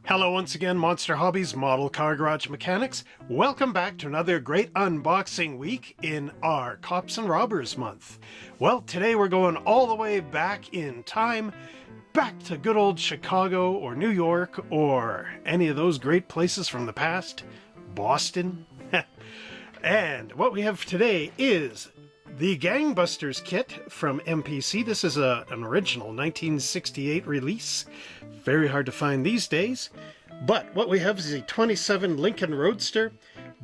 Hello once again, Monster Hobbies Model Car Garage Mechanics. Welcome back to another great unboxing week in our Cops and Robbers month. Well, today we're going all the way back in time, back to good old Chicago or New York or any of those great places from the past, Boston. And what we have today is the Gangbusters kit from MPC. This is an original 1968 release. Very hard to find these days. But what we have is a 27 Lincoln Roadster,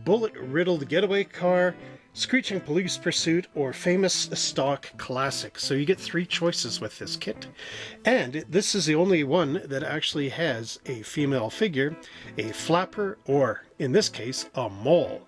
bullet-riddled getaway car, screeching police pursuit, or famous stock classic. So you get three choices with this kit. And this is the only one that actually has a female figure, a flapper, or in this case, a mole.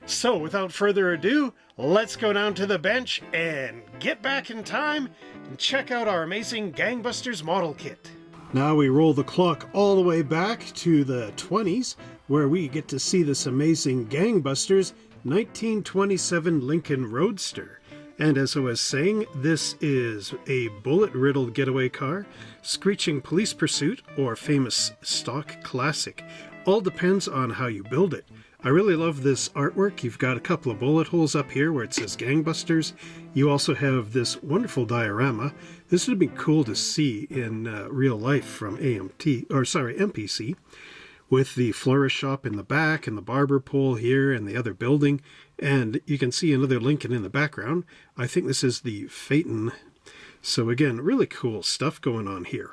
So without further ado, let's go down to the bench and get back in time and check out our amazing Gangbusters model kit. Now we roll the clock all the way back to the 20s, where we get to see this amazing Gangbusters 1927 Lincoln Roadster. And as I was saying, this is a bullet-riddled getaway car, screeching police pursuit, or famous stock classic. All depends on how you build it. I really love this artwork. You've got a couple of bullet holes up here where it says Gangbusters. You also have this wonderful diorama. This would be cool to see in real life from MPC, with the florist shop in the back and the barber pole here and the other building. And you can see another Lincoln in the background. I think this is the Phaeton. So again, really cool stuff going on here.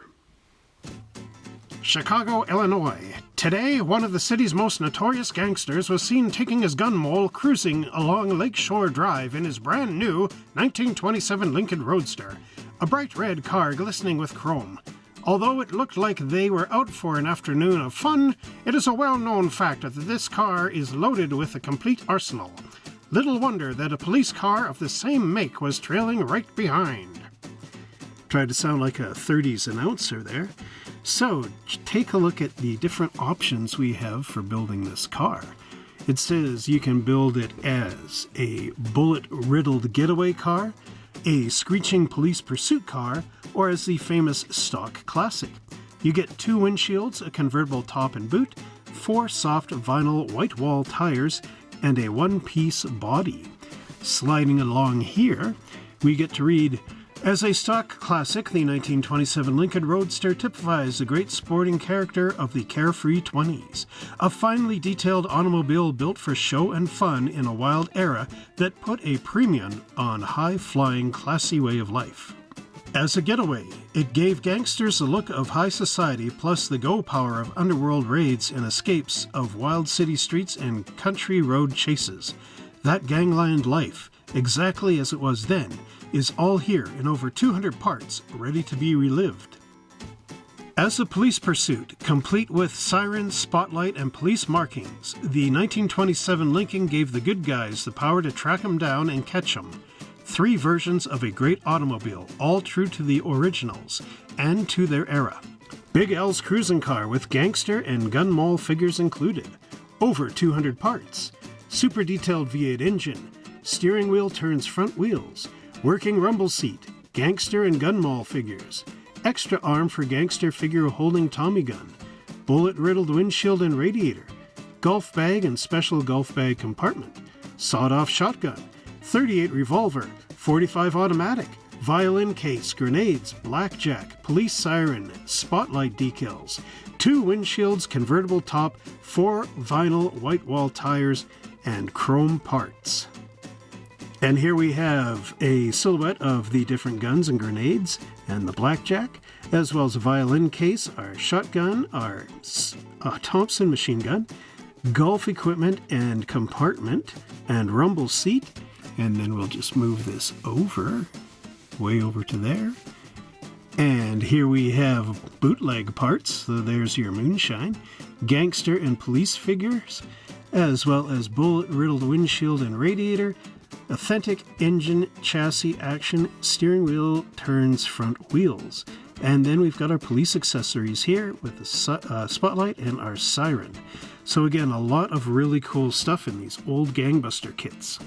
Chicago, Illinois. Today, one of the city's most notorious gangsters was seen taking his gun mole cruising along Lakeshore Drive in his brand new 1927 Lincoln Roadster, a bright red car glistening with chrome. Although it looked like they were out for an afternoon of fun, it is a well-known fact that this car is loaded with a complete arsenal. Little wonder that a police car of the same make was trailing right behind. Tried to sound like a 30s announcer there. So, take a look at the different options we have for building this car. It says you can build it as a bullet-riddled getaway car, a screeching police pursuit car, or as the famous stock classic. You get 2 windshields, a convertible top and boot, 4 soft vinyl white wall tires, and a one-piece body. Sliding along here, we get to read, as a stock classic, the 1927 Lincoln Roadster typifies the great sporting character of the carefree 20s, a finely detailed automobile built for show and fun in a wild era that put a premium on high-flying, classy way of life. As a getaway, it gave gangsters the look of high society plus the go power of underworld raids and escapes of wild city streets and country road chases. That gangland life, exactly as it was then, is all here in over 200 parts, ready to be relived. As a police pursuit, complete with sirens, spotlight, and police markings, the 1927 Lincoln gave the good guys the power to track them down and catch them. 3 versions of a great automobile, all true to the originals and to their era. Big L's cruising car with gangster and gun mole figures included. Over 200 parts. Super detailed V8 engine. Steering wheel turns front wheels. Working rumble seat, gangster and gun mole figures, extra arm for gangster figure holding Tommy gun, bullet-riddled windshield and radiator, golf bag and special golf bag compartment, sawed-off shotgun, 38 revolver, 45 automatic, violin case, grenades, blackjack, police siren, spotlight decals, 2 windshields, convertible top, 4 vinyl white wall tires, and chrome parts. And here we have a silhouette of the different guns and grenades and the blackjack, as well as a violin case, our shotgun, our Thompson machine gun, golf equipment and compartment, and rumble seat. And then we'll just move this over, way over to there. And here we have bootleg parts, so there's your moonshine, gangster and police figures, as well as bullet-riddled windshield and radiator, authentic engine, chassis, action, steering wheel, turns, front wheels. And then we've got our police accessories here with the spotlight and our siren. So again, a lot of really cool stuff in these old Gangbuster kits.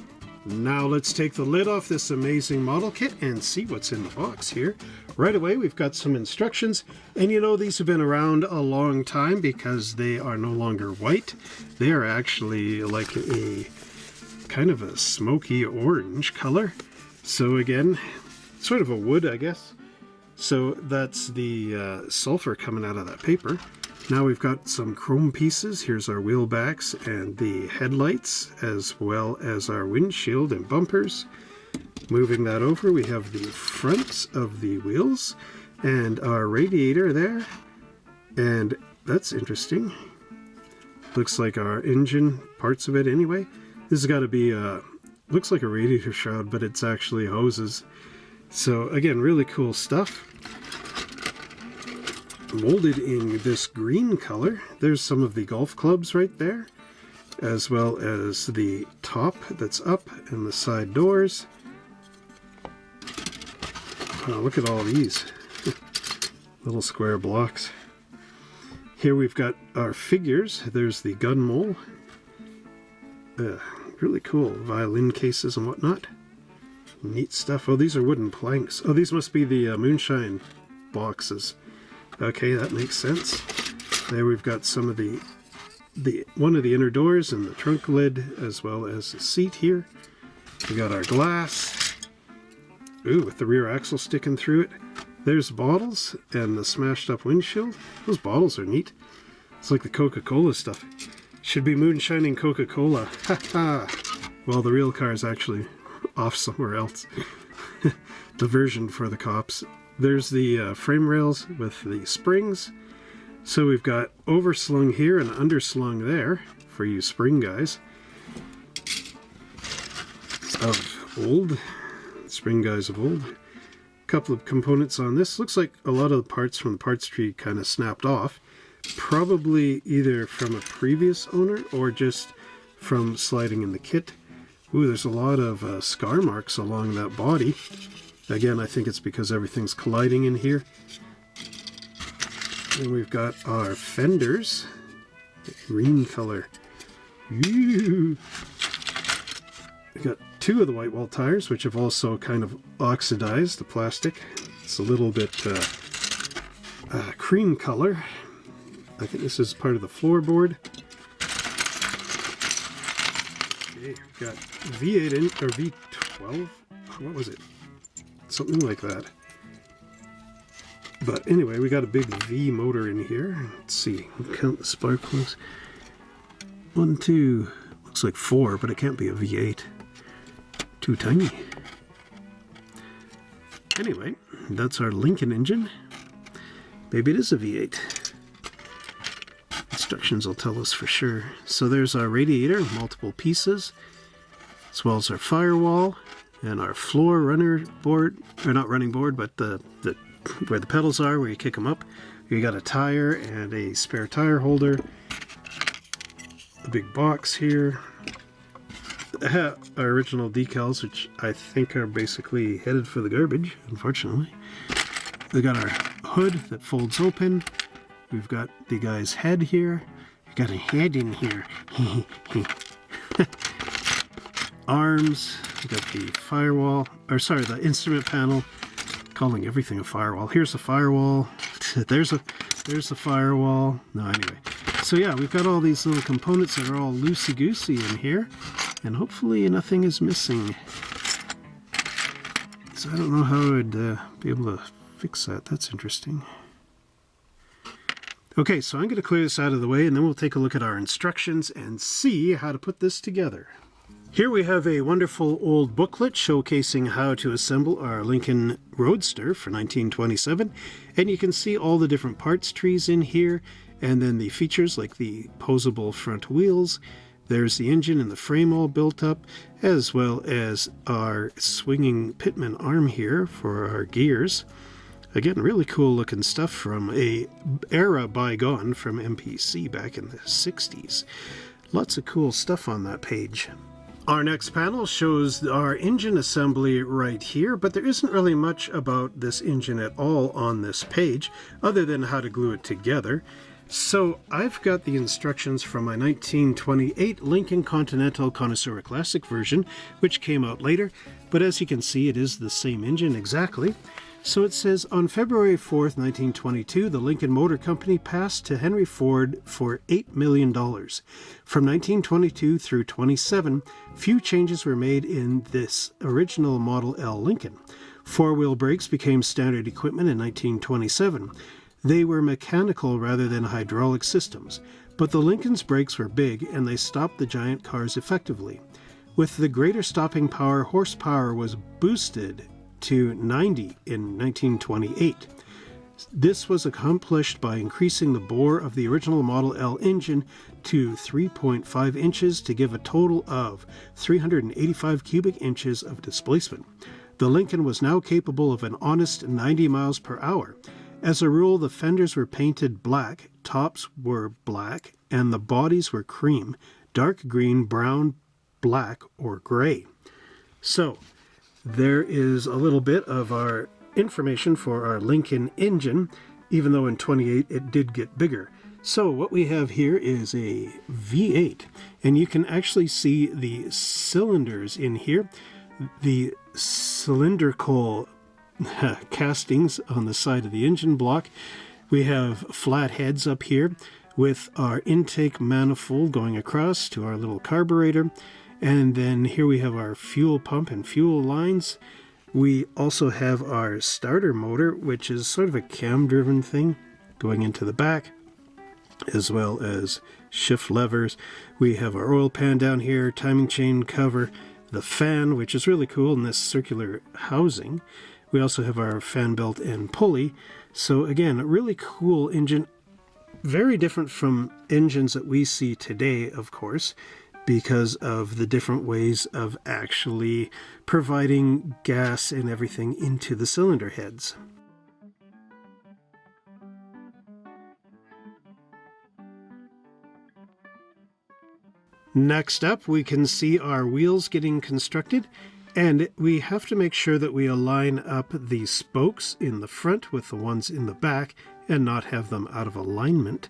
Now let's take the lid off this amazing model kit and see what's in the box here. Right away we've got some instructions, and you know these have been around a long time because they are no longer white. They are actually like a kind of a smoky orange color. So again, sort of a wood, I guess. So that's the sulfur coming out of that paper. Now we've got some chrome pieces. Here's our wheel backs and the headlights, as well as our windshield and bumpers. Moving that over, we have the fronts of the wheels and our radiator there. And that's interesting. Looks like our engine, parts of it anyway. This has got to be looks like a radiator shroud, but it's actually hoses. So again, really cool stuff. Molded in this green color. There's some of the golf clubs right there, as well as the top that's up and the side doors. Oh, look at all these little square blocks. Here we've got our figures. There's the gun mole. Really cool violin cases and whatnot. Neat stuff. Oh, these are wooden planks. Oh, these must be the moonshine boxes. Okay, that makes sense. There we've got some of the one of the inner doors and the trunk lid, as well as the seat here. We got our glass. Ooh, with the rear axle sticking through it. There's bottles and the smashed up windshield. Those bottles are neat. It's like the Coca-Cola stuff. Should be moonshining Coca-Cola. Ha ha! Well, the real car is actually off somewhere else. The version for the cops. There's the frame rails with the springs. So we've got overslung here and underslung there for you spring guys. Of old. Spring guys of old. A couple of components on this. Looks like a lot of the parts from the parts tree kind of snapped off. Probably either from a previous owner or just from sliding in the kit. Ooh, there's a lot of scar marks along that body. Again, I think it's because everything's colliding in here. And we've got our fenders. Green color. Ooh. We got two of the white wall tires, which have also kind of oxidized the plastic. It's a little bit cream color. I think this is part of the floorboard. Okay, we've got V8 in, or V12. What was it? Something like that. But anyway, we got a big V motor in here. Let's see, count the spark plugs. 1, 2, looks like 4, but it can't be a V8. Too tiny. Anyway, that's our Lincoln engine. Maybe it is a V8. Instructions will tell us for sure. So there's our radiator, multiple pieces, as well as our firewall. And our floor runner board, or not running board, but the where the pedals are, where you kick them up. You got a tire and a spare tire holder. A big box here. Our original decals, which I think are basically headed for the garbage, unfortunately. We got our hood that folds open. We've got the guy's head here. We got a head in here. Arms. We got the firewall, or sorry, the instrument panel. Calling everything a firewall. Here's the firewall. There's the firewall. No, anyway. So yeah, we've got all these little components that are all loosey-goosey in here, and hopefully nothing is missing. So I don't know how I'd be able to fix that. That's interesting. Okay, so I'm going to clear this out of the way, and then we'll take a look at our instructions and see how to put this together. Here we have a wonderful old booklet showcasing how to assemble our Lincoln Roadster for 1927, and you can see all the different parts trees in here, and then the features like the posable front wheels. There's the engine and the frame all built up, as well as our swinging pitman arm here for our gears. Again, really cool looking stuff from a era bygone from MPC back in the 60s. Lots of cool stuff on that page. Our next panel shows our engine assembly right here, but there isn't really much about this engine at all on this page, other than how to glue it together. So I've got the instructions from my 1928 Lincoln Continental Connoisseur Classic version, which came out later, but as you can see, it is the same engine exactly. So it says, on February 4th, 1922, the Lincoln Motor Company passed to Henry Ford for $8 million. From 1922 through 27, few changes were made in this original Model L Lincoln. Four-wheel brakes became standard equipment in 1927. They were mechanical rather than hydraulic systems, but the Lincoln's brakes were big and they stopped the giant cars effectively. With the greater stopping power, horsepower was boosted to 90 in 1928. This was accomplished by increasing the bore of the original Model L engine to 3.5 inches to give a total of 385 cubic inches of displacement. The Lincoln was now capable of an honest 90 miles per hour. As a rule, the fenders were painted black, tops were black, and the bodies were cream, dark green, brown, black, or gray. So, there is a little bit of our information for our Lincoln engine, even though in 28 it did get bigger. So what we have here is a V8, and you can actually see the cylinders in here, the cylindrical castings on the side of the engine block. We have flat heads up here with our intake manifold going across to our little carburetor. And then here we have our fuel pump and fuel lines. We also have our starter motor, which is sort of a cam-driven thing going into the back, as well as shift levers. We have our oil pan down here, timing chain cover, the fan, which is really cool in this circular housing. We also have our fan belt and pulley. So again, a really cool engine. Very different from engines that we see today, of course, because of the different ways of actually providing gas and everything into the cylinder heads. Next up, we can see our wheels getting constructed, and we have to make sure that we align up the spokes in the front with the ones in the back and not have them out of alignment.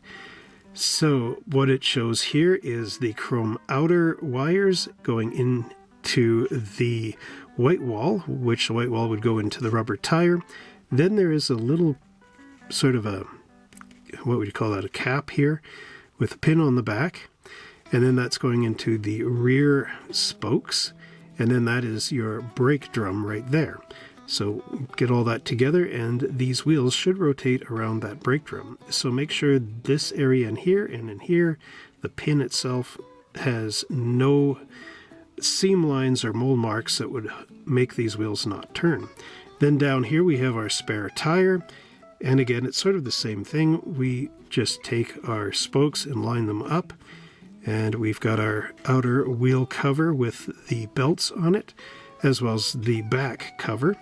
So what it shows here is the chrome outer wires going into the white wall, which the white wall would go into the rubber tire. Then there is a little sort of a, what would you call that, a cap here with a pin on the back. And then that's going into the rear spokes. And then that is your brake drum right there. So get all that together, and these wheels should rotate around that brake drum. So make sure this area in here and in here, the pin itself has no seam lines or mold marks that would make these wheels not turn. Then down here we have our spare tire. And again, it's sort of the same thing. We just take our spokes and line them up. And we've got our outer wheel cover with the belts on it, as well as the back cover.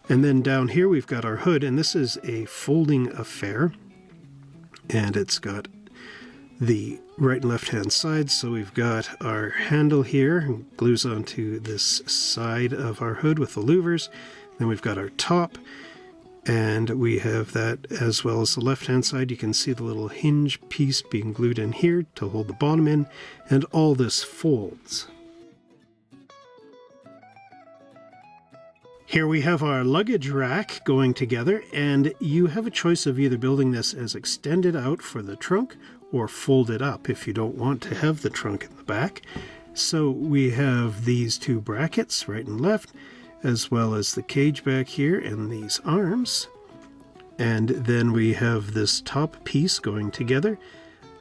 And then down here we've got our hood, and this is a folding affair. And it's got the right and left hand sides. So we've got our handle here, glues onto this side of our hood with the louvers. Then we've got our top. And we have that as well as the left-hand side. You can see the little hinge piece being glued in here to hold the bottom in, and all this folds. Here we have our luggage rack going together, and you have a choice of either building this as extended out for the trunk or folded up if you don't want to have the trunk in the back. So we have these two brackets, right and left, as well as the cage back here and these arms. And then we have this top piece going together.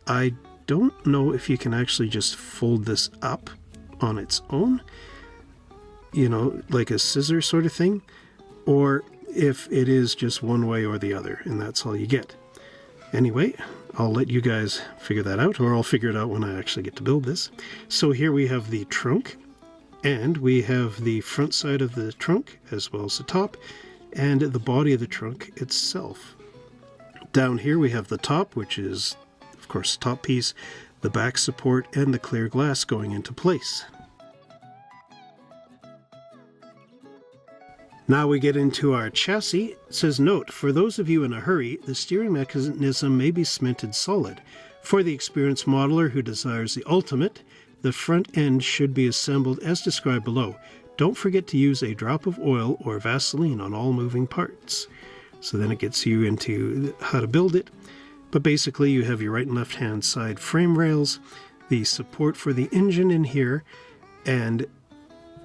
I don't know if you can actually just fold this up on its own, you know, like a scissor sort of thing, or if it is just one way or the other, and that's all you get. Anyway, I'll let you guys figure that out, or I'll figure it out when I actually get to build this. So here we have the trunk. And we have the front side of the trunk as well as the top and the body of the trunk itself. Down here we have the top, which is, of course, the top piece, the back support, and the clear glass going into place. Now we get into our chassis. It says, note, for those of you in a hurry, the steering mechanism may be cemented solid. For the experienced modeler who desires the ultimate, the front end should be assembled as described below. Don't forget to use a drop of oil or Vaseline on all moving parts. So then it gets you into how to build it. But basically you have your right and left hand side frame rails, the support for the engine in here, and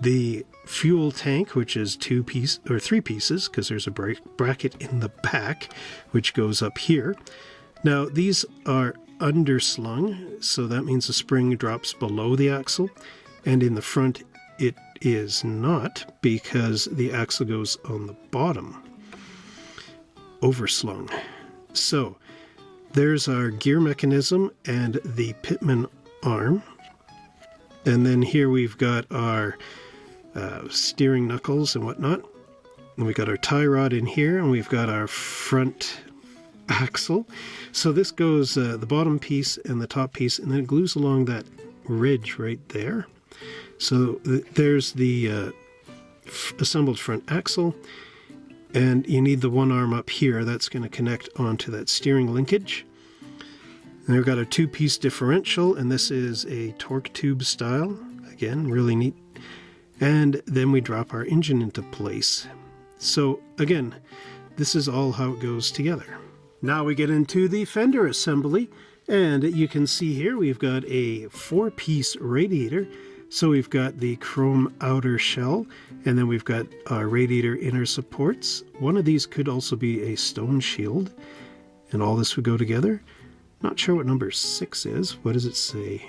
the fuel tank, which is 3 pieces, because there's a bracket in the back, which goes up here. Now these are underslung, so that means the spring drops below the axle, and in the front it is not, because the axle goes on the bottom, overslung. So there's our gear mechanism and the pitman arm, and then here we've got our steering knuckles and whatnot, and we've got our tie rod in here, and we've got our front axle. So this goes the bottom piece and the top piece, and then it glues along that ridge right there. So there's the assembled front axle, and you need the one arm up here that's going to connect onto that steering linkage. And we've got a 2-piece differential, and this is a torque tube style. Again, really neat. And then we drop our engine into place. So again, this is all how it goes together. Now we get into the fender assembly, and you can see here we've got a 4-piece radiator. So we've got the chrome outer shell, and then we've got our radiator inner supports. One of these could also be a stone shield, and all this would go together. Not sure what number 6 is. What does it say?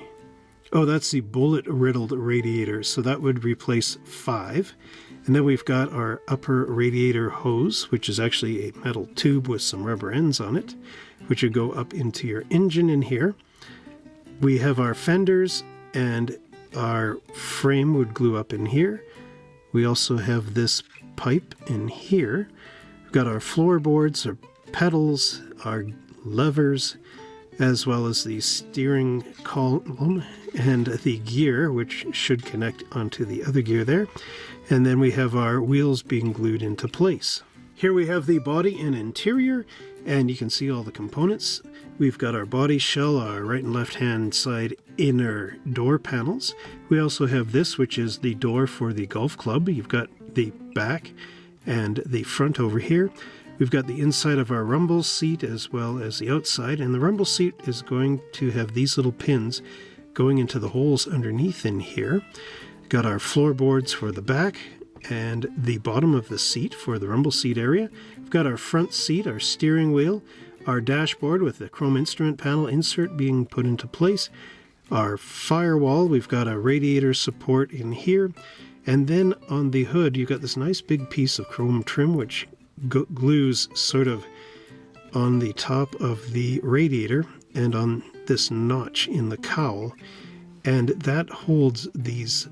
Oh, that's the bullet-riddled radiator, so that would replace 5. And then we've got our upper radiator hose, which is actually a metal tube with some rubber ends on it, which would go up into your engine in here. We have our fenders, and our frame would glue up in here. We also have this pipe in here. We've got our floorboards, our pedals, our levers, as well as the steering column and the gear, which should connect onto the other gear there. And then we have our wheels being glued into place. Here we have the body and interior, and you can see all the components. We've got our body shell, our right and left hand side inner door panels. We also have this, which is the door for the golf club. You've got the back and the front over here. We've got the inside of our rumble seat as well as the outside, and the rumble seat is going to have these little pins going into the holes underneath in here. We've got our floorboards for the back and the bottom of the seat for the rumble seat area. We've got our front seat, our steering wheel, our dashboard with the chrome instrument panel insert being put into place, our firewall, we've got a radiator support in here, and then on the hood you've got this nice big piece of chrome trim which glues sort of on the top of the radiator and on this notch in the cowl, and that holds these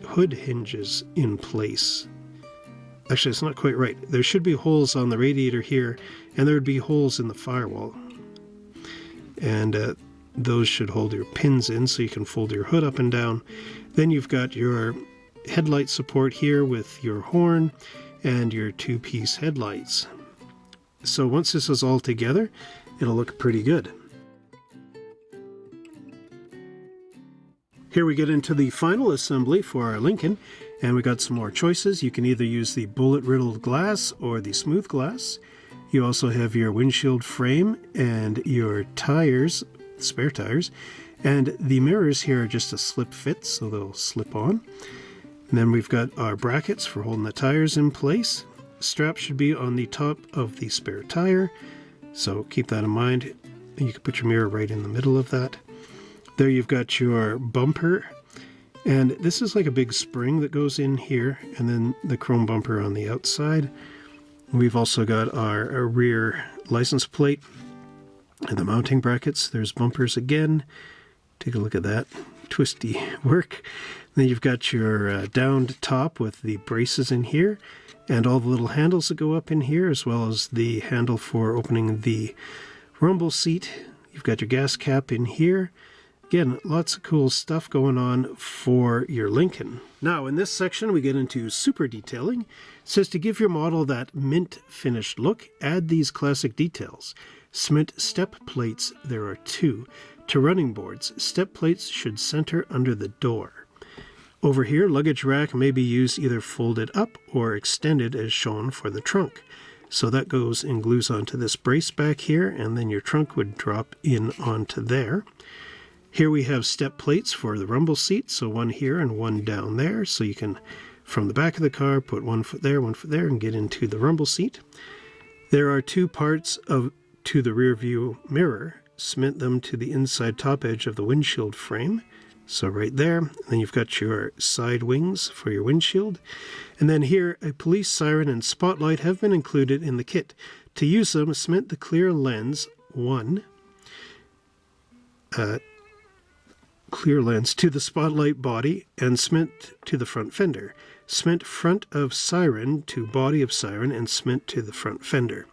hood hinges in place. Actually, it's not quite right. There should be holes on the radiator here, and there would be holes in the firewall, and those should hold your pins in so you can fold your hood up and down. Then you've got your headlight support here with your horn and your 2-piece headlights. So once this is all together, it'll look pretty good. Here we get into the final assembly for our Lincoln, and we got some more choices. You can either use the bullet-riddled glass or the smooth glass. You also have your windshield frame and your tires, spare tires, and the mirrors here are just a slip fit, so they'll slip on. And then we've got our brackets for holding the tires in place. The strap should be on the top of the spare tire, so keep that in mind. You can put your mirror right in the middle of that. There you've got your bumper, and this is like a big spring that goes in here, and then the chrome bumper on the outside. We've also got our rear license plate and the mounting brackets. There's bumpers again. Take a look at that twisty work. Then you've got your downed top with the braces in here and all the little handles that go up in here, as well as the handle for opening the rumble seat. You've got your gas cap in here. Again, lots of cool stuff going on for your Lincoln. Now, in this section, we get into super detailing. It says to give your model that mint finished look, add these classic details. Cement step plates, there are 2. To running boards, step plates should center under the door. Over here, luggage rack may be used either folded up or extended as shown for the trunk. So that goes and glues onto this brace back here, and then your trunk would drop in onto there. Here we have step plates for the rumble seat, so one here and one down there, so you can, from the back of the car, put 1 foot there, and get into the rumble seat. There are 2 parts to the rear view mirror. Cement them to the inside top edge of the windshield frame. So right there, and then you've got your side wings for your windshield. And then here, a police siren and spotlight have been included in the kit. To use them, cement the clear lens to the spotlight body and cement to the front fender. Cement front of siren to body of siren and cement to the front fender.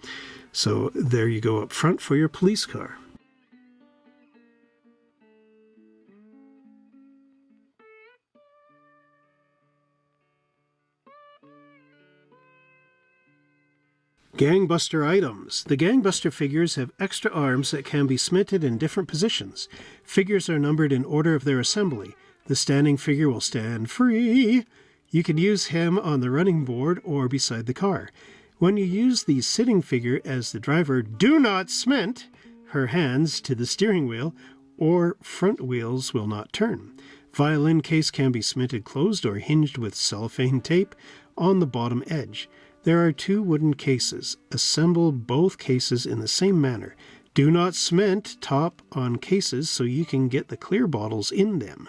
So there you go up front for your police car. Gangbuster items. The Gangbuster figures have extra arms that can be cemented in different positions. Figures are numbered in order of their assembly. The standing figure will stand free. You can use him on the running board or beside the car. When you use the sitting figure as the driver, do not cement her hands to the steering wheel or front wheels will not turn. Violin case can be cemented closed or hinged with cellophane tape on the bottom edge. There are 2 wooden cases. Assemble both cases in the same manner. Do not cement top on cases so you can get the clear bottles in them.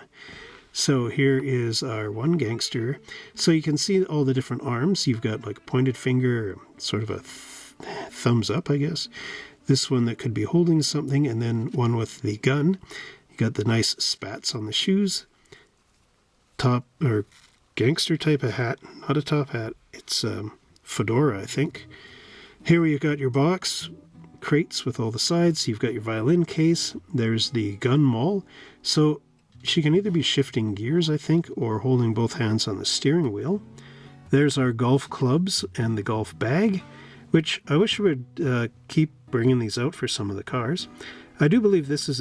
So here is our one Gangster. So you can see all the different arms. You've got like a pointed finger, sort of a thumbs up, I guess. This one that could be holding something, and then one with the gun. You got the nice spats on the shoes. Top or Gangster type of hat, not a top hat. It's fedora, I think. Here you've got your box crates with all the sides. You've got your violin case. There's the gun maul. So she can either be shifting gears, I think, or holding both hands on the steering wheel. There's our golf clubs and the golf bag, which I wish we would keep bringing these out for some of the cars. I do believe this is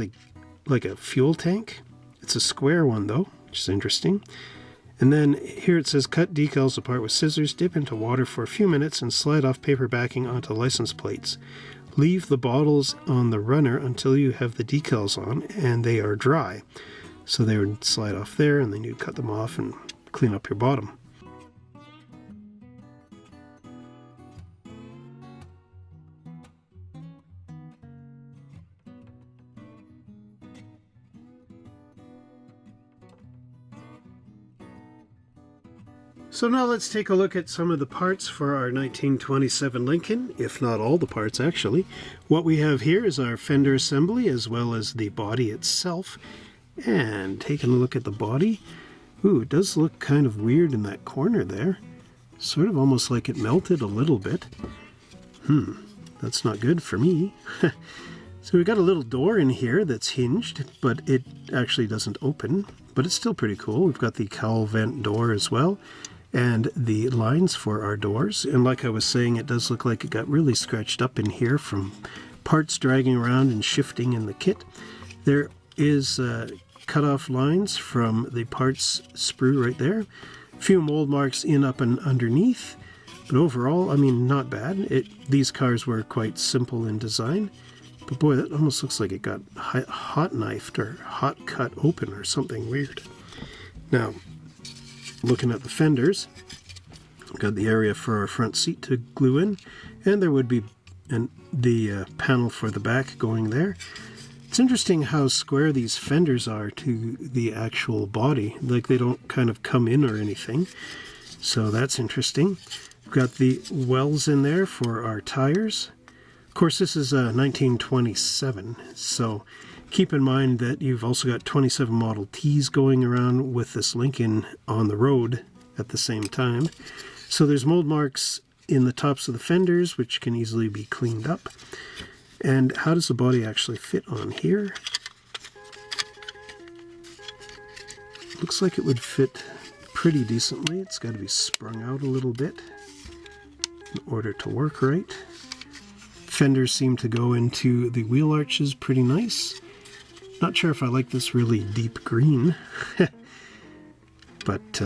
like a fuel tank. It's a square one, though, which is interesting. And then here it says, cut decals apart with scissors, dip into water for a few minutes, and slide off paper backing onto license plates. Leave the bottles on the runner until you have the decals on and they are dry. So they would slide off there, and then you'd cut them off and clean up your bottom. So now let's take a look at some of the parts for our 1927 Lincoln, if not all the parts actually. What we have here is our fender assembly as well as the body itself. And taking a look at the body, ooh, it does look kind of weird in that corner there. Sort of almost like it melted a little bit. That's not good for me. So we've got a little door in here that's hinged, but it actually doesn't open, but it's still pretty cool. We've got the cowl vent door as well, and the lines for our doors. And like I was saying, it does look like it got really scratched up in here from parts dragging around and shifting in the kit. There is cut-off lines from the parts sprue right there. A few mold marks in, up, and underneath. But overall, I mean, not bad. These cars were quite simple in design. But boy, that almost looks like it got hot knifed or hot cut open or something weird. Now, looking at the fenders, we've got the area for our front seat to glue in, and there would be the panel for the back going there. It's interesting how square these fenders are to the actual body, like they don't kind of come in or anything. So that's interesting. We've got the wells in there for our tires. Of course, this is 1927, so keep in mind that you've also got 27 Model Ts going around with this Lincoln on the road at the same time. So there's mold marks in the tops of the fenders, which can easily be cleaned up. And how does the body actually fit on here? Looks like it would fit pretty decently. It's got to be sprung out a little bit in order to work right. Fenders seem to go into the wheel arches pretty nice. Not sure if I like this really deep green, but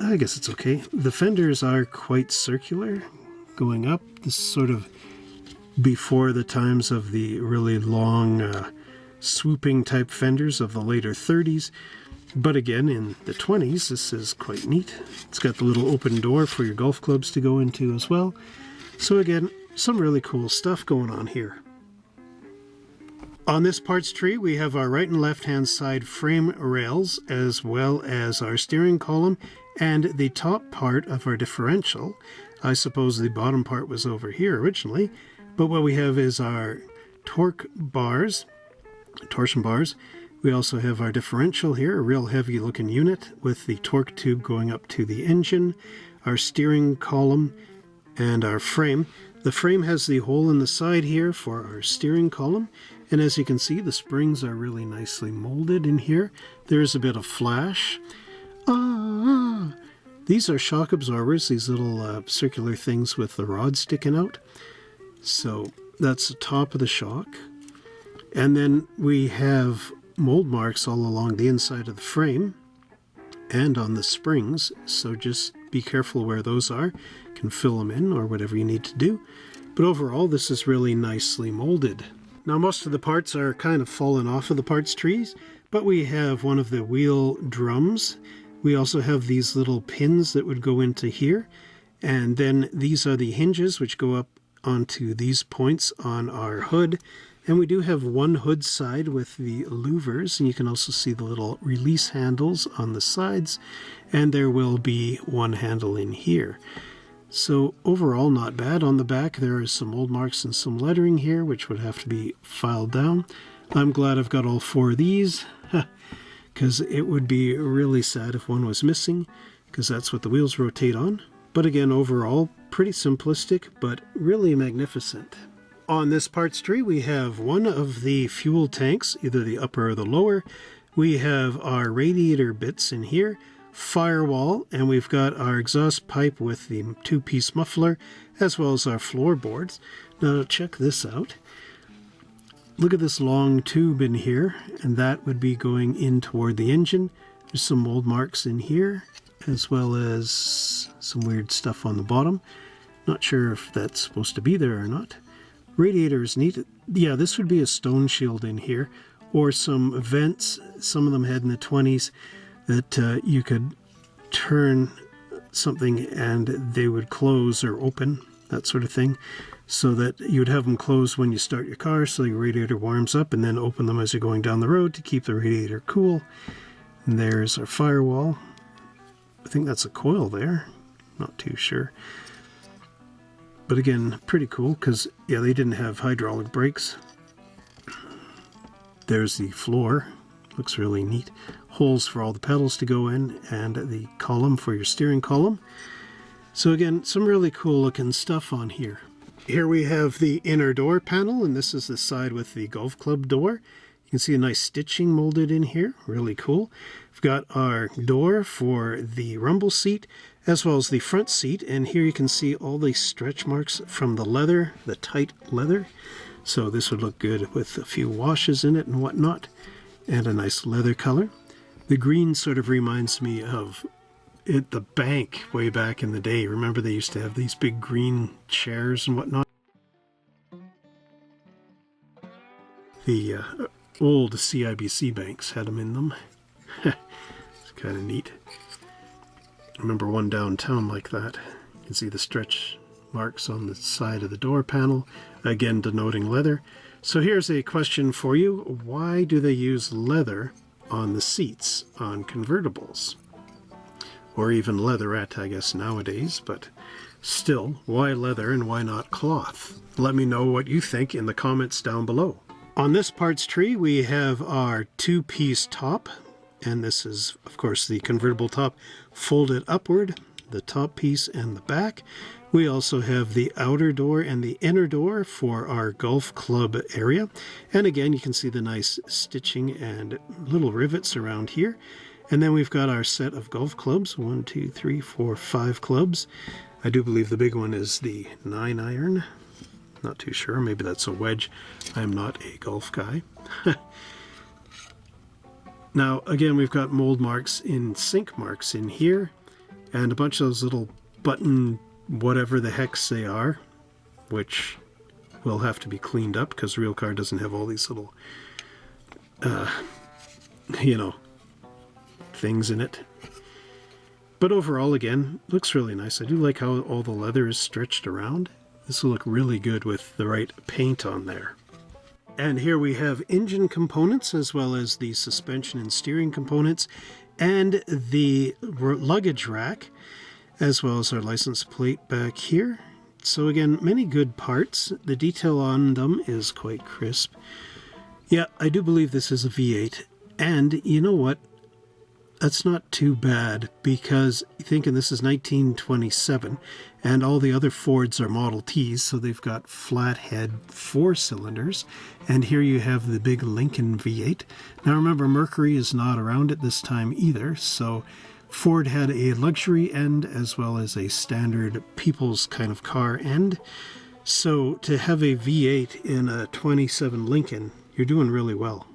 I guess it's okay. The fenders are quite circular, going up. This is sort of before the times of the really long swooping type fenders of the later 30s. But again, in the 20s, this is quite neat. It's got the little open door for your golf clubs to go into as well. So again, some really cool stuff going on here. On this parts tree, we have our right and left hand side frame rails, as well as our steering column and the top part of our differential. I suppose the bottom part was over here originally, but what we have is our torque bars, torsion bars. We also have our differential here, a real heavy looking unit with the torque tube going up to the engine, our steering column, and our frame. The frame has the hole in the side here for our steering column, and as you can see, the springs are really nicely molded in here. There's a bit of flash. These are shock absorbers, these little circular things with the rod sticking out. So that's the top of the shock. And then we have mold marks all along the inside of the frame and on the springs, so just be careful where those are. You can fill them in or whatever you need to do. But overall, this is really nicely molded. Now, most of the parts are kind of fallen off of the parts trees, but we have one of the wheel drums. We also have these little pins that would go into here, and then these are the hinges which go up onto these points on our hood. And we do have one hood side with the louvers, and you can also see the little release handles on the sides, and there will be one handle in here. So overall, not bad. On the back, there is some mold marks and some lettering here, which would have to be filed down. I'm glad I've got all four of these, because it would be really sad if one was missing, because that's what the wheels rotate on. But again, overall, pretty simplistic, but really magnificent. On this parts tree, we have one of the fuel tanks, either the upper or the lower. We have our radiator bits in here, firewall, and we've got our exhaust pipe with the two-piece muffler, as well as our floorboards. Now check this out. Look at this long tube in here, and that would be going in toward the engine. There's some mold marks in here, as well as some weird stuff on the bottom. Not sure if that's supposed to be there or not. Radiator is neat. Yeah, this would be a stone shield in here, or some vents some of them had in the 20s that you could turn something and they would close or open, that sort of thing, so that you would have them closed when you start your car so your radiator warms up, and then open them as you're going down the road to keep the radiator cool. And there's our firewall. I think that's a coil there, not too sure. But again, pretty cool because, yeah, they didn't have hydraulic brakes. There's the floor. Looks really neat. Holes for all the pedals to go in, and the column for your steering column. So again, some really cool looking stuff on here. Here we have the inner door panel, and this is the side with the golf club door. You can see a nice stitching molded in here. Really cool. We've got our door for the rumble seat, as well as the front seat, and here you can see all the stretch marks from the leather, the tight leather. So this would look good with a few washes in it and whatnot, and a nice leather color. The green sort of reminds me of the bank way back in the day. Remember they used to have these big green chairs and whatnot? The old CIBC banks had them in them. It's kind of neat. I remember one downtown like that. You can see the stretch marks on the side of the door panel, again denoting leather. So here's a question for you. Why do they use leather on the seats on convertibles? Or even leatherette, I guess, nowadays, but still, why leather and why not cloth? Let me know what you think in the comments down below. On this parts tree, we have our two-piece top, and this is, of course, the convertible top folded upward, the top piece and the back. We also have the outer door and the inner door for our golf club area. And again, you can see the nice stitching and little rivets around here. And then we've got our set of golf clubs. 1, 2, 3, 4, 5 clubs. I do believe the big one is the 9-iron. Not too sure. Maybe that's a wedge. I'm not a golf guy. Now, again, we've got mold marks in sink marks in here. And a bunch of those little button whatever the hex they are, which will have to be cleaned up because the real car doesn't have all these little, you know, things in it. But overall, again, looks really nice. I do like how all the leather is stretched around. This will look really good with the right paint on there. And here we have engine components as well as the suspension and steering components and the luggage rack, as well as our license plate back here. So again, many good parts. The detail on them is quite crisp. Yeah, I do believe this is a V8. And you know what? That's not too bad, because thinking this is 1927 and all the other Fords are Model Ts, so they've got flathead 4 cylinders, and here you have the big Lincoln V8. Now remember, Mercury is not around at this time either, so Ford had a luxury end as well as a standard people's kind of car end. So to have a V8 in a 27 Lincoln, you're doing really well.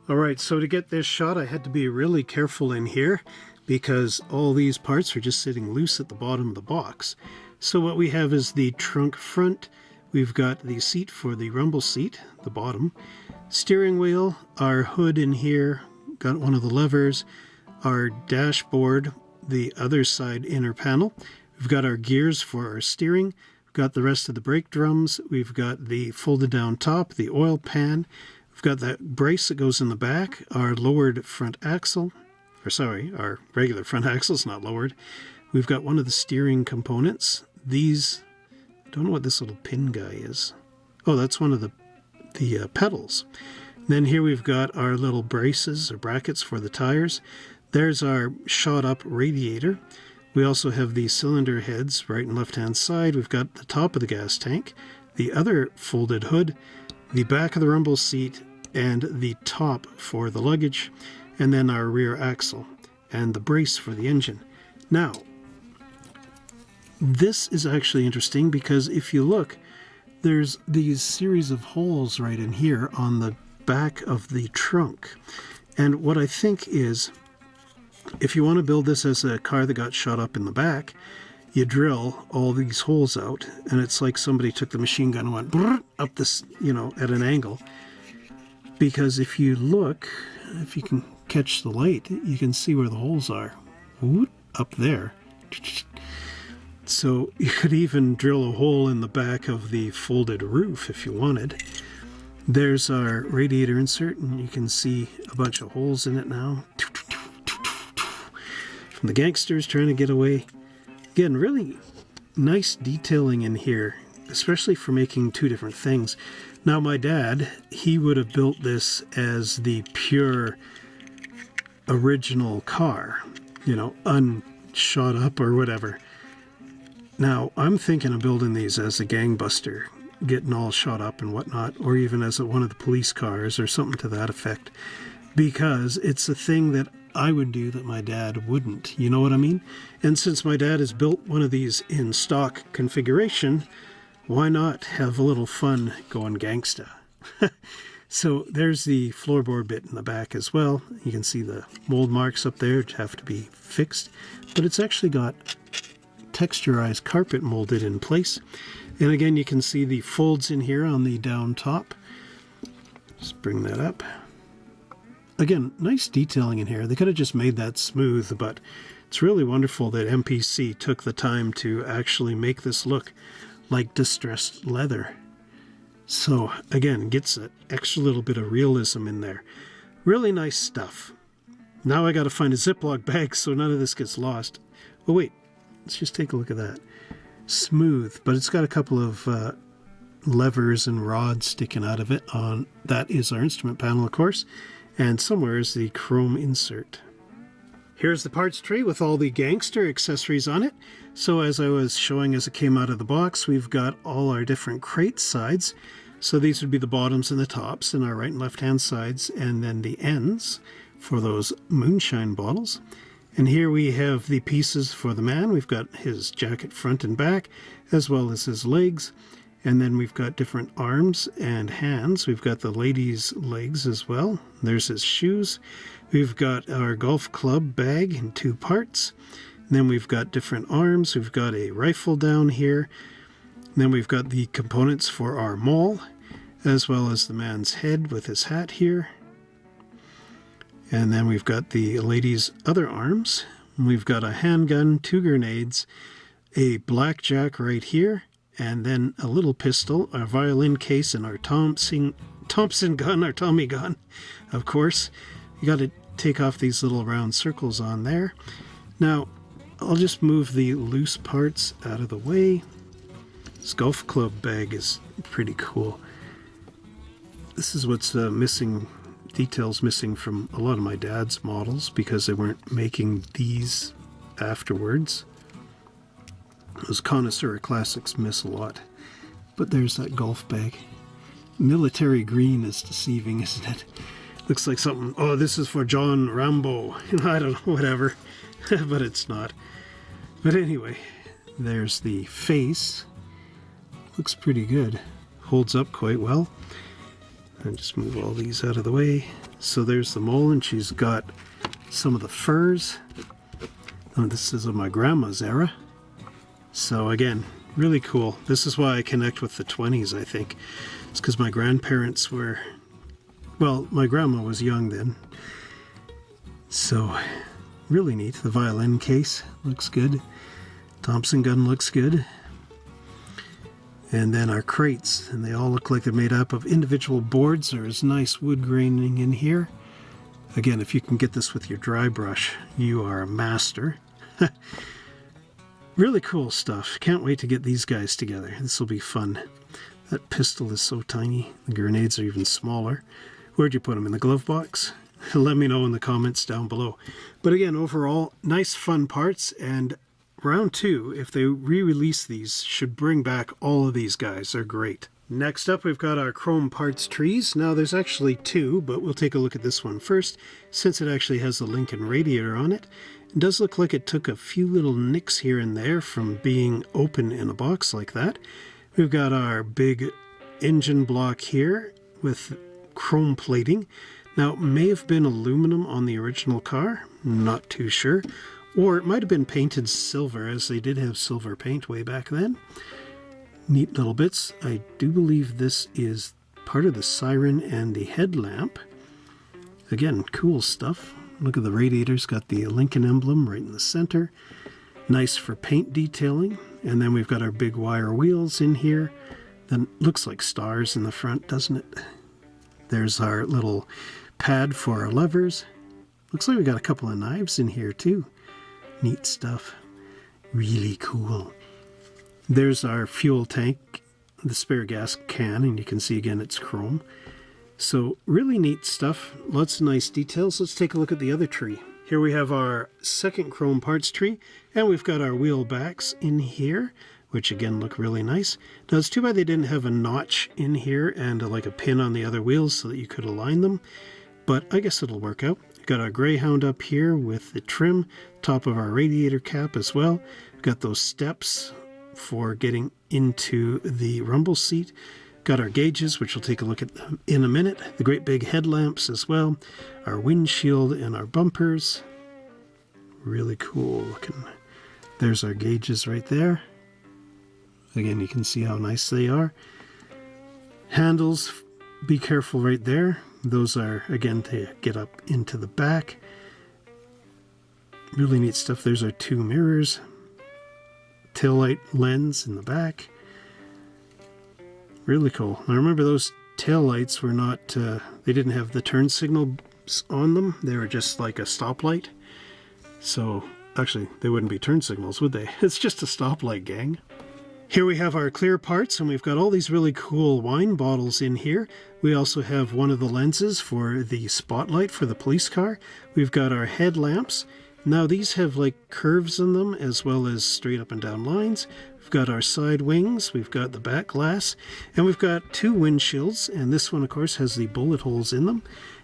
Alright, so to get this shot I had to be really careful in here because all these parts are just sitting loose at the bottom of the box. So what we have is the trunk front, we've got the seat for the rumble seat, the bottom, steering wheel, our hood in here, got one of the levers, our dashboard, the other side inner panel, we've got our gears for our steering, we've got the rest of the brake drums, we've got the folded down top, the oil pan, we've got that brace that goes in the back, our lowered front axle, our regular front axle is not lowered. We've got one of the steering components. These, I don't know what this little pin guy is. Oh, that's one of the pedals. Then here we've got our little braces or brackets for the tires. There's our shot up radiator. We also have the cylinder heads right and left hand side. We've got the top of the gas tank, the other folded hood, the back of the rumble seat, and the top for the luggage, and then our rear axle and the brace for the engine. Now, this is actually interesting because if you look, there's these series of holes right in here on the back of the trunk. And what I think is, if you want to build this as a car that got shot up in the back, you drill all these holes out, and it's like somebody took the machine gun and went up this, you know, at an angle. Because if you look, if you can catch the light, you can see where the holes are. Up there. So you could even drill a hole in the back of the folded roof if you wanted. There's our radiator insert, and you can see a bunch of holes in it now. From the Gangsters trying to get away. Again, really nice detailing in here, especially for making two different things. Now my dad, he would have built this as the pure original car, you know, unshot up or whatever. Now I'm thinking of building these as a gangbuster, getting all shot up and whatnot, or even as one of the police cars or something to that effect, because it's a thing that I would do that my dad wouldn't, you know what I mean? And since my dad has built one of these in stock configuration, why not have a little fun going gangsta? So there's the floorboard bit in the back as well. You can see the mold marks up there have to be fixed, but it's actually got texturized carpet molded in place. And again, you can see the folds in here on the down top. Just bring that up. Again, nice detailing in here. They could have just made that smooth, but it's really wonderful that MPC took the time to actually make this look like distressed leather. So again, gets an extra little bit of realism in there. Really nice stuff. Now I got to find a Ziploc bag so none of this gets lost. Oh wait, let's just take a look at that. Smooth, but it's got a couple of levers and rods sticking out of it. That is our instrument panel, of course, and somewhere is the chrome insert. Here's the parts tray with all the Gangster accessories on it. So as I was showing as it came out of the box, we've got all our different crate sides. So these would be the bottoms and the tops, and our right and left hand sides, and then the ends for those moonshine bottles. And here we have the pieces for the man. We've got his jacket front and back, as well as his legs. And then we've got different arms and hands. We've got the lady's legs as well. There's his shoes. We've got our golf club bag in 2 parts. And then we've got different arms. We've got a rifle down here. And then we've got the components for our maul, as well as the man's head with his hat here. And then we've got the lady's other arms. We've got a handgun, 2 grenades, a blackjack right here, and then a little pistol, a violin case, and our Thompson gun, our Tommy gun, of course. You got to take off these little round circles on there. Now, I'll just move the loose parts out of the way. This golf club bag is pretty cool. This is what's missing, details missing from a lot of my dad's models because they weren't making these afterwards. Those Connoisseur Classics miss a lot. But there's that golf bag. Military green is deceiving, isn't it? Looks like something, oh, this is for John Rambo. I don't know, whatever. But it's not. But anyway, there's the face. Looks pretty good. Holds up quite well. And just move all these out of the way. So there's the mole, and she's got some of the furs. Oh, this is of my grandma's era. So again, really cool. This is why I connect with the 20s, I think. It's because my grandparents were, well, my grandma was young then. So, really neat. The violin case looks good. Thompson gun looks good. And then our crates, and they all look like they're made up of individual boards. There's nice wood graining in here. Again, if you can get this with your dry brush, you are a master. Really cool stuff. Can't wait to get these guys together. This will be fun. That pistol is so tiny. The grenades are even smaller. Where'd you put them? In the glove box? Let me know in the comments down below. But again, overall, nice fun parts, and round 2, if they re-release these, should bring back all of these guys. They're great. Next up, we've got our chrome parts trees. Now, there's actually 2, but we'll take a look at this one first, since it actually has the Lincoln radiator on it. It does look like it took a few little nicks here and there from being open in a box like that. We've got our big engine block here with chrome plating. Now, it may have been aluminum on the original car, not too sure. Or it might have been painted silver, as they did have silver paint way back then. Neat little bits. I do believe this is part of the siren and the headlamp. Again, cool stuff. Look at the radiators, got the Lincoln emblem right in the center. Nice for paint detailing. And then we've got our big wire wheels in here. Then looks like stars in the front, doesn't it? There's our little pad for our levers. Looks like we got a couple of knives in here too. Neat stuff. Really cool. There's our fuel tank, the spare gas can, and you can see again it's chrome. So really neat stuff. Lots of nice details. Let's take a look at the other tree. Here we have our second chrome parts tree, and we've got our wheel backs in here, which again look really nice. Now it's too bad they didn't have a notch in here and like a pin on the other wheels so that you could align them, but I guess it'll work out. We've got our Greyhound up here with the trim, top of our radiator cap as well. We've got those steps for getting into the rumble seat. Got our gauges, which we'll take a look at in a minute. The great big headlamps as well. Our windshield and our bumpers. Really cool looking. There's our gauges right there. Again, you can see how nice they are. Handles, be careful right there. Those are, again, to get up into the back. Really neat stuff. There's our 2 mirrors. Taillight lens in the back. Really cool. I remember those taillights were not, they didn't have the turn signals on them. They were just like a stoplight. So, actually, they wouldn't be turn signals, would they? It's just a stoplight, gang. Here we have our clear parts, and we've got all these really cool wine bottles in here. We also have one of the lenses for the spotlight for the police car. We've got our headlamps. Now these have like curves in them as well as straight up and down lines. We've got our side wings, we've got the back glass, and we've got 2 windshields, and this one of course has the bullet holes in them.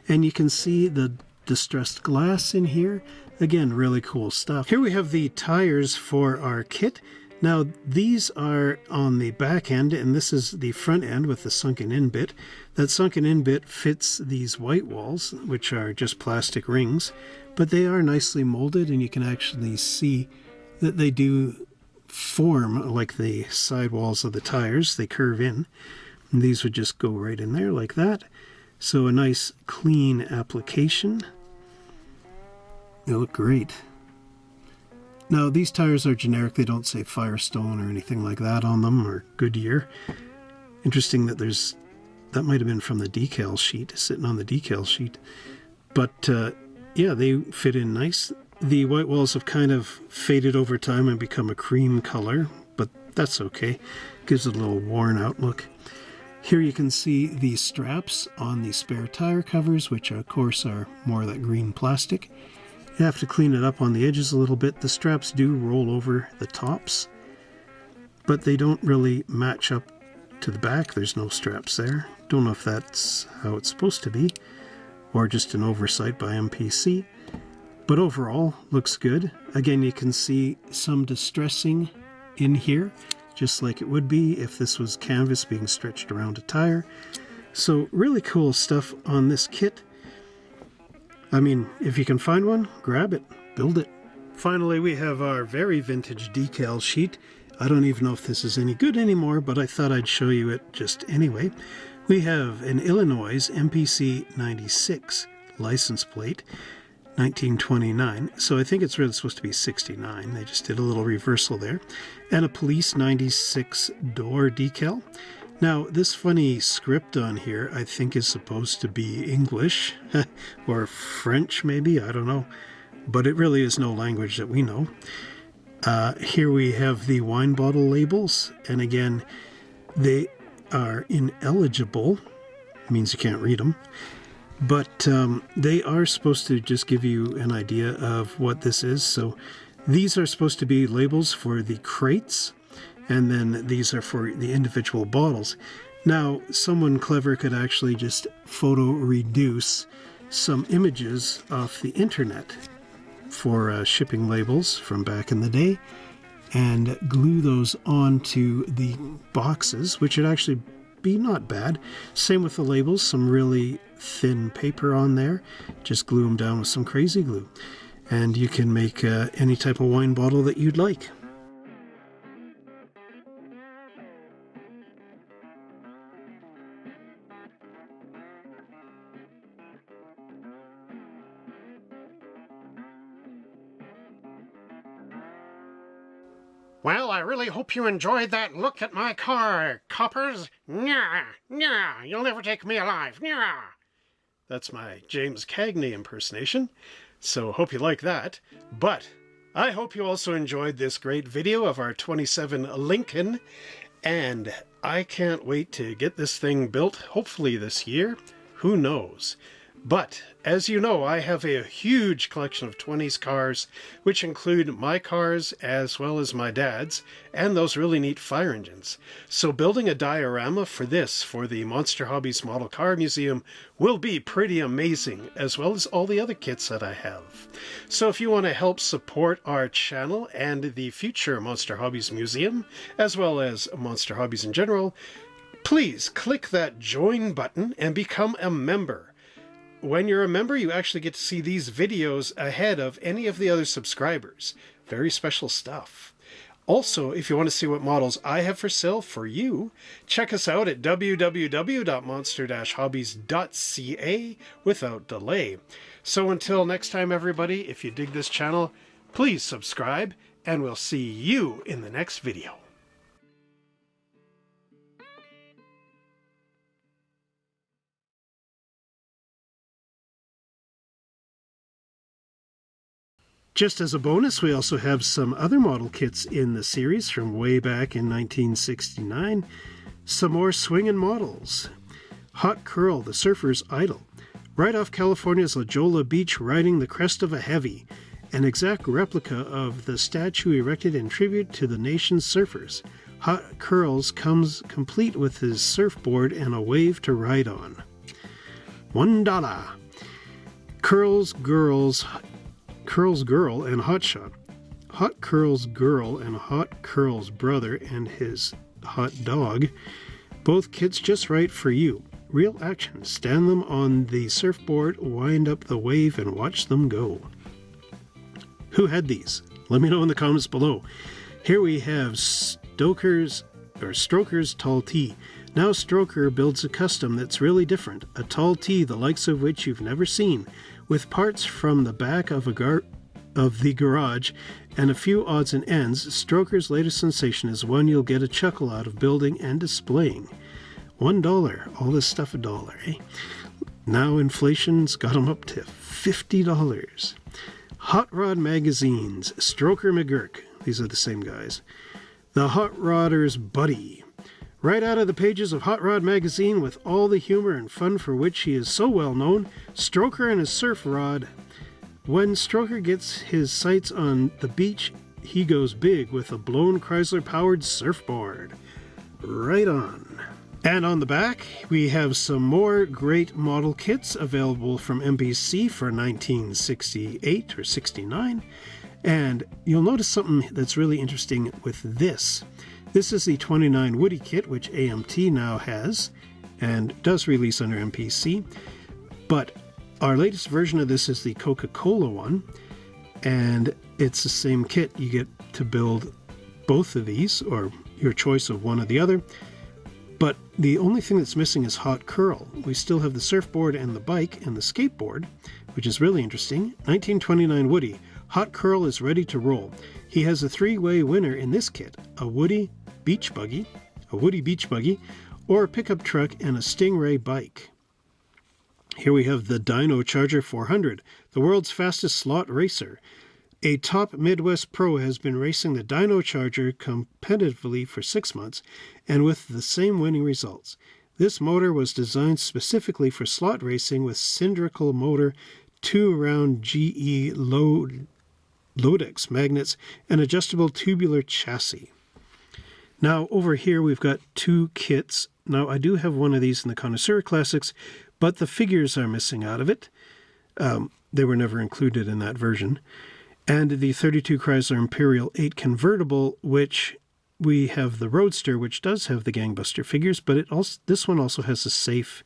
And you can see the distressed glass in here. Again, really cool stuff. Here we have the tires for our kit. Now, these are on the back end, and this is the front end with the sunken in bit. That sunken in bit fits these white walls, which are just plastic rings, but they are nicely molded, and you can actually see that they do form like the side walls of the tires. They curve in, and these would just go right in there like that. So a nice clean application. They look great. Now, these tires are generic. They don't say Firestone or anything like that on them, or Goodyear. Interesting that that might have been from the decal sheet, sitting on the decal sheet. But yeah, they fit in nice. The white walls have kind of faded over time and become a cream color, but that's okay. Gives it a little worn out look. Here you can see the straps on the spare tire covers, which of course are more of that green plastic. You have to clean it up on the edges a little bit. The straps do roll over the tops, but they don't really match up to the back. There's no straps there. Don't know if that's how it's supposed to be, or just an oversight by MPC. But overall, looks good. Again, you can see some distressing in here, just like it would be if this was canvas being stretched around a tire. So really cool stuff on this kit. I mean, if you can find one, grab it, build it. Finally, we have our very vintage decal sheet. I don't even know if this is any good anymore, but I thought I'd show you it just anyway. We have an Illinois MPC 96 license plate, 1929. So I think it's really supposed to be 69. They just did a little reversal there. And a Police 96 door decal. Now, this funny script on here, I think is supposed to be English or French, maybe, I don't know. But it really is no language that we know. Here we have the wine bottle labels, and again, they are ineligible. Means you can't read them. But they are supposed to just give you an idea of what this is. So these are supposed to be labels for the crates, and then these are for the individual bottles. Now, someone clever could actually just photo reduce some images off the internet for shipping labels from back in the day and glue those onto the boxes, which would actually be not bad. Same with the labels, some really thin paper on there. Just glue them down with some crazy glue. And you can make any type of wine bottle that you'd like. Well, I really hope you enjoyed that look at my car, coppers. Nyah, nyah, you'll never take me alive. Nyah. That's my James Cagney impersonation, so hope you like that. But I hope you also enjoyed this great video of our 27 Lincoln, and I can't wait to get this thing built, hopefully this year. Who knows? But, as you know, I have a huge collection of 20s cars, which include my cars as well as my dad's, and those really neat fire engines. So building a diorama for the Monster Hobbies Model Car Museum will be pretty amazing, as well as all the other kits that I have. So if you want to help support our channel and the future Monster Hobbies Museum, as well as Monster Hobbies in general, please click that join button and become a member. When you're a member, you actually get to see these videos ahead of any of the other subscribers. Very special stuff. Also, if you want to see what models I have for sale for you, check us out at www.monster-hobbies.ca without delay. So until next time, everybody, if you dig this channel, please subscribe, and we'll see you in the next video. Just as a bonus, we also have some other model kits in the series from way back in 1969. Some more swingin' models. Hot Curl, the Surfer's Idol. Right off California's La Jolla Beach, riding the crest of a heavy. An exact replica of the statue erected in tribute to the nation's surfers. Hot Curls comes complete with his surfboard and a wave to ride on. $1. Curls Girl and Hotshot. Hot Curls Girl and Hot Curls Brother and his hot dog. Both kits just right for you. Real action. Stand them on the surfboard, wind up the wave, and watch them go. Who had these? Let me know in the comments below. Here we have Stroker's Tall Tee. Now Stroker builds a custom that's really different. A tall tee the likes of which you've never seen, with parts from the back of the garage and a few odds and ends. Stroker's latest sensation is one you'll get a chuckle out of building and displaying. $1. All this stuff $1, eh? Now inflation's got them up to $50. Hot Rod Magazines. Stroker McGurk. These are the same guys. The Hot Rodder's Buddy. Right out of the pages of Hot Rod Magazine, with all the humor and fun for which he is so well known, Stroker and his surf rod. When Stroker gets his sights on the beach, he goes big with a blown Chrysler-powered surfboard. Right on. And on the back, we have some more great model kits available from MPC for 1968 or 69. And you'll notice something that's really interesting with this. This is the 29 Woody kit, which AMT now has and does release under MPC. But our latest version of this is the Coca-Cola one, and it's the same kit. You get to build both of these, or your choice of one or the other. But the only thing that's missing is Hot Curl. We still have the surfboard and the bike and the skateboard, which is really interesting. 1929 Woody. Hot Curl is ready to roll. He has a three-way winner in this kit: a Woody beach buggy, or a pickup truck, and a Stingray bike. Here we have the Dyno Charger 400, the world's fastest slot racer. A top Midwest pro has been racing the Dyno Charger competitively for 6 months, and with the same winning results. This motor was designed specifically for slot racing with cylindrical motor, 2-round GE Lodex magnets, and adjustable tubular chassis. Now over here we've got two kits. Now I do have one of these in the Connoisseur Classics, but the figures are missing out of it. They were never included in that version. And the 32 Chrysler Imperial 8 convertible, which we have the Roadster, which does have the Gangbuster figures, but this one also has a safe.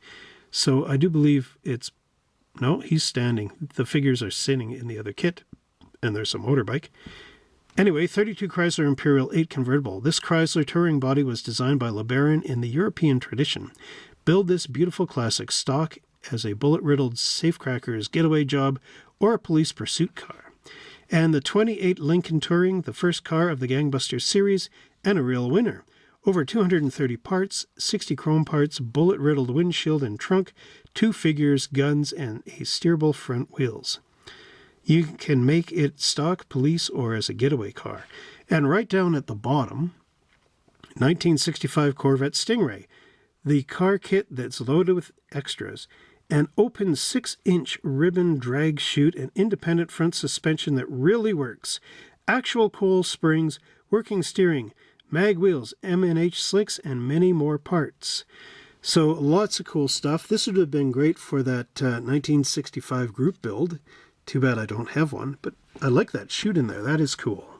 So I do believe it's... No, he's standing. The figures are sitting in the other kit, and there's a motorbike. Anyway, 32 Chrysler Imperial 8 convertible. This Chrysler touring body was designed by LeBaron in the European tradition. Build this beautiful classic stock as a bullet-riddled safecracker's getaway job or a police pursuit car. And the 28 Lincoln Touring, the first car of the Gangbusters series, and a real winner. Over 230 parts, 60 chrome parts, bullet-riddled windshield and trunk, 2 figures, guns, and a steerable front wheels. You can make it stock, police, or as a getaway car. And right down at the bottom, 1965 Corvette Stingray, the car kit that's loaded with extras. An open 6-inch ribbon drag chute and independent front suspension that really works. Actual coil springs, working steering, mag wheels, M&H slicks, and many more parts. So lots of cool stuff. This would have been great for that 1965 group build. Too bad I don't have one, but I like that chute in there. That is cool.